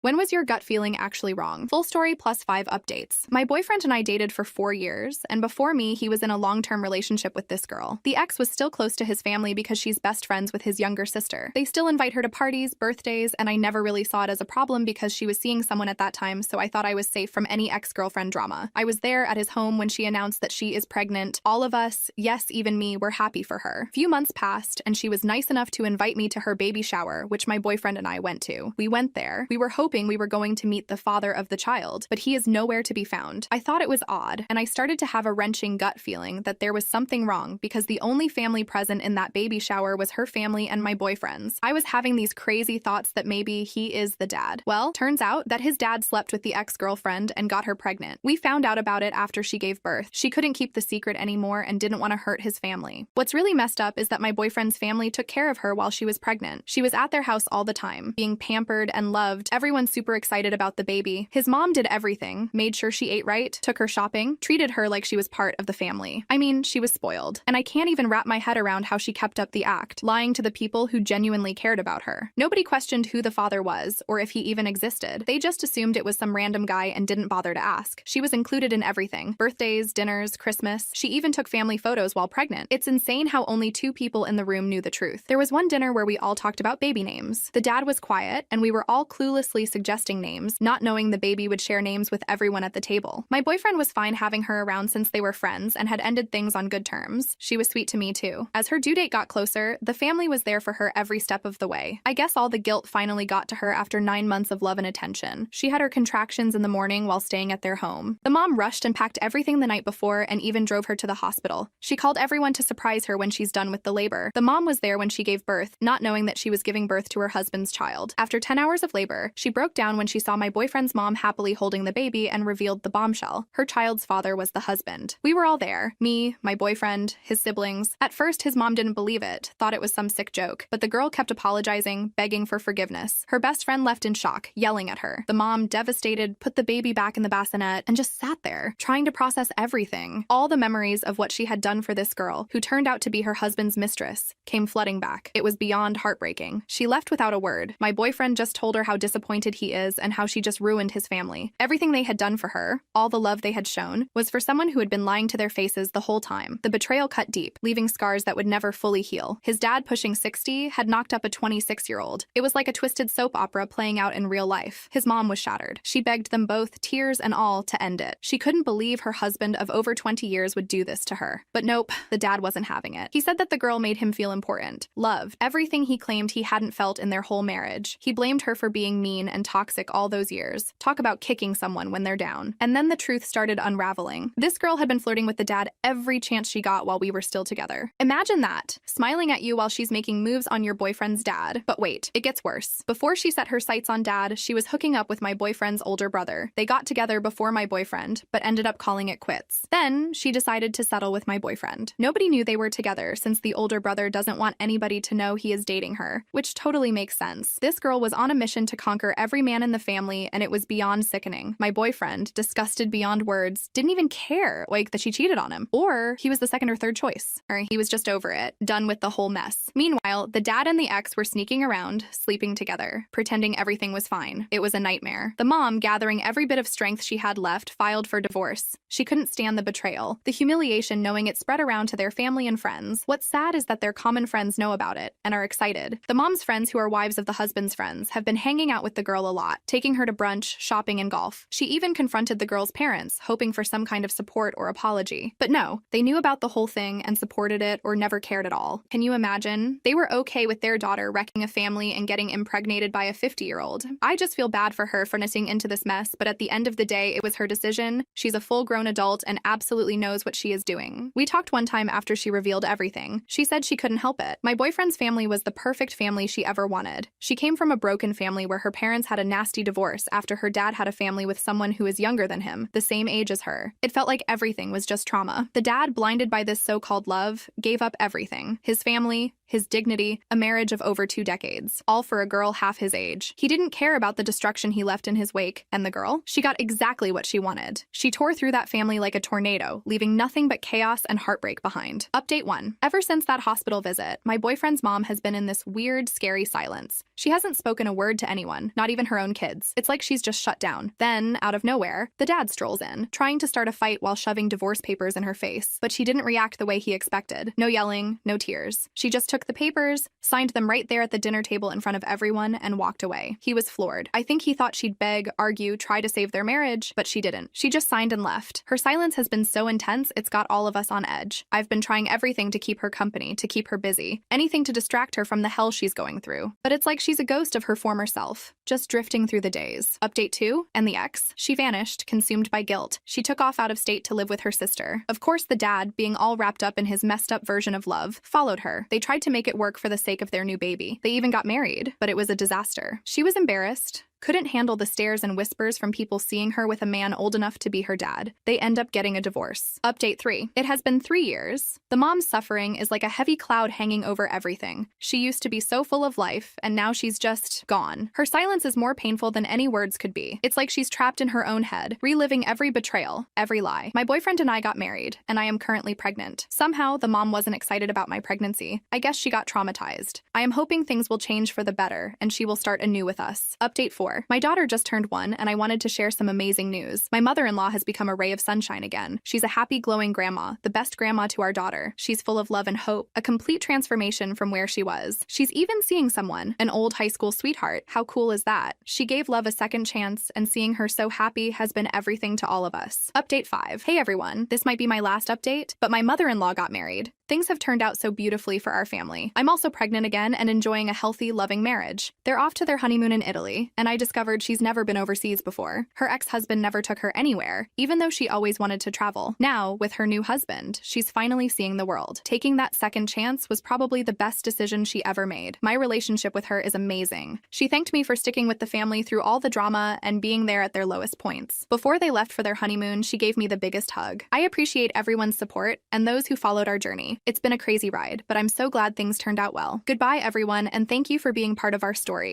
When was your gut feeling actually wrong? Full story plus 5 updates. My boyfriend and I dated for 4 years, and before me, he was in a long-term relationship with this girl. The ex was still close to his family because she's best friends with his younger sister. They still invite her to parties, birthdays, and I never really saw it as a problem because she was seeing someone at that time, so I thought I was safe from any ex-girlfriend drama. I was there at his home when she announced that she is pregnant. All of us, yes, even me, were happy for her. Few months passed, and she was nice enough to invite me to her baby shower, which my boyfriend and I went to. We went there. We were hoping we were going to meet the father of the child, but he is nowhere to be found. I thought it was odd, and I started to have a wrenching gut feeling that there was something wrong because the only family present in that baby shower was her family and my boyfriend's. I was having these crazy thoughts that maybe he is the dad. Well, turns out that his dad slept with the ex-girlfriend and got her pregnant. We found out about it after she gave birth. She couldn't keep the secret anymore and didn't want to hurt his family. What's really messed up is that my boyfriend's family took care of her while she was pregnant. She was at their house all the time, being pampered and loved. Everyone's super excited about the baby. His mom did everything, made sure she ate right, took her shopping, treated her like she was part of the family. I mean, she was spoiled. And I can't even wrap my head around how she kept up the act, lying to the people who genuinely cared about her. Nobody questioned who the father was, or if he even existed. They just assumed it was some random guy and didn't bother to ask. She was included in everything. Birthdays, dinners, Christmas. She even took family photos while pregnant. It's insane how only 2 people in the room knew the truth. There was one dinner where we all talked about baby names. The dad was quiet, and we were all cluelessly suggesting names, not knowing the baby would share names with everyone at the table. My boyfriend was fine having her around since they were friends and had ended things on good terms. She was sweet to me too. As her due date got closer, the family was there for her every step of the way. I guess all the guilt finally got to her after 9 months of love and attention. She had her contractions in the morning while staying at their home. The mom rushed and packed everything the night before and even drove her to the hospital. She called everyone to surprise her when she's done with the labor. The mom was there when she gave birth, not knowing that she was giving birth to her husband's child. After 10 hours of labor, she broke down when she saw my boyfriend's mom happily holding the baby and revealed the bombshell. Her child's father was the husband. We were all there. Me, my boyfriend, his siblings. At first, his mom didn't believe it, thought it was some sick joke, but the girl kept apologizing, begging for forgiveness. Her best friend left in shock, yelling at her. The mom, devastated, put the baby back in the bassinet and just sat there, trying to process everything. All the memories of what she had done for this girl, who turned out to be her husband's mistress, came flooding back. It was beyond heartbreaking. She left without a word. My boyfriend just told her how disappointed he is and how she just ruined his family. Everything they had done for her, all the love they had shown, was for someone who had been lying to their faces the whole time. The betrayal cut deep, leaving scars that would never fully heal. His dad, pushing 60, had knocked up a 26-year-old. It was like a twisted soap opera playing out in real life. His mom was shattered. She begged them both, tears and all, to end it. She couldn't believe her husband of over 20 years would do this to her. But nope, the dad wasn't having it. He said that the girl made him feel important, loved, everything he claimed he hadn't felt in their whole marriage. He blamed her for being mean and toxic all those years. Talk about kicking someone when they're down. And then the truth started unraveling. This girl had been flirting with the dad every chance she got while we were still together. Imagine that, smiling at you while she's making moves on your boyfriend's dad. But wait, it gets worse. Before she set her sights on dad, she was hooking up with my boyfriend's older brother. They got together before my boyfriend, but ended up calling it quits. Then she decided to settle with my boyfriend. Nobody knew they were together since the older brother doesn't want anybody to know he is dating her, which totally makes sense. This girl was on a mission to conquer every man in the family, and it was beyond sickening. My boyfriend, disgusted beyond words, didn't even care, like, that she cheated on him. Or he was the second or third choice. Or he was just over it, done with the whole mess. Meanwhile, the dad and the ex were sneaking around, sleeping together, pretending everything was fine. It was a nightmare. The mom, gathering every bit of strength she had left, filed for divorce. She couldn't stand the betrayal, the humiliation knowing it spread around to their family and friends. What's sad is that their common friends know about it and are excited. The mom's friends, who are wives of the husband's friends, have been hanging out with the girl a lot, taking her to brunch, shopping, and golf. She even confronted the girl's parents, hoping for some kind of support or apology. But no, they knew about the whole thing and supported it or never cared at all. Can you imagine? They were okay with their daughter wrecking a family and getting impregnated by a 50-year-old. I just feel bad for her for getting into this mess, but at the end of the day, it was her decision. She's a full-grown adult and absolutely knows what she is doing. We talked one time after she revealed everything. She said she couldn't help it. My boyfriend's family was the perfect family she ever wanted. She came from a broken family where her parents had a nasty divorce after her dad had a family with someone who is younger than him, the same age as her. It felt like everything was just trauma. The dad, blinded by this so-called love, gave up everything. His family, his dignity, a marriage of over 2 decades, all for a girl half his age. He didn't care about the destruction he left in his wake, and the girl? She got exactly what she wanted. She tore through that family like a tornado, leaving nothing but chaos and heartbreak behind. Update 1. Ever since that hospital visit, my boyfriend's mom has been in this weird, scary silence. She hasn't spoken a word to anyone, not not even her own kids. It's like she's just shut down. Then, out of nowhere, the dad strolls in, trying to start a fight while shoving divorce papers in her face. But she didn't react the way he expected. No yelling, no tears. She just took the papers, signed them right there at the dinner table in front of everyone, and walked away. He was floored. I think he thought she'd beg, argue, try to save their marriage, but she didn't. She just signed and left. Her silence has been so intense, it's got all of us on edge. I've been trying everything to keep her company, to keep her busy, anything to distract her from the hell she's going through. But it's like she's a ghost of her former self, just drifting through the days. Update 2, and the ex. She vanished, consumed by guilt. She took off out of state to live with her sister. Of course, the dad, being all wrapped up in his messed up version of love, followed her. They tried to make it work for the sake of their new baby. They even got married, but it was a disaster. She was embarrassed, couldn't handle the stares and whispers from people seeing her with a man old enough to be her dad. They end up getting a divorce. Update 3. It has been 3 years. The mom's suffering is like a heavy cloud hanging over everything. She used to be so full of life, and now she's just gone. Her silence is more painful than any words could be. It's like she's trapped in her own head, reliving every betrayal, every lie. My boyfriend and I got married, and I am currently pregnant. Somehow, the mom wasn't excited about my pregnancy. I guess she got traumatized. I am hoping things will change for the better, and she will start anew with us. Update 4. My daughter just turned 1, and I wanted to share some amazing news. My mother-in-law has become a ray of sunshine again. She's a happy, glowing grandma, the best grandma to our daughter. She's full of love and hope, a complete transformation from where she was. She's even seeing someone, an old high school sweetheart. How cool is that? She gave love a second chance, and seeing her so happy has been everything to all of us. Update 5. Hey everyone, this might be my last update, but my mother-in-law got married. Things have turned out so beautifully for our family. I'm also pregnant again and enjoying a healthy, loving marriage. They're off to their honeymoon in Italy, and I discovered she's never been overseas before. Her ex-husband never took her anywhere, even though she always wanted to travel. Now, with her new husband, she's finally seeing the world. Taking that second chance was probably the best decision she ever made. My relationship with her is amazing. She thanked me for sticking with the family through all the drama and being there at their lowest points. Before they left for their honeymoon, she gave me the biggest hug. I appreciate everyone's support and those who followed our journey. It's been a crazy ride, but I'm so glad things turned out well. Goodbye, everyone, and thank you for being part of our story.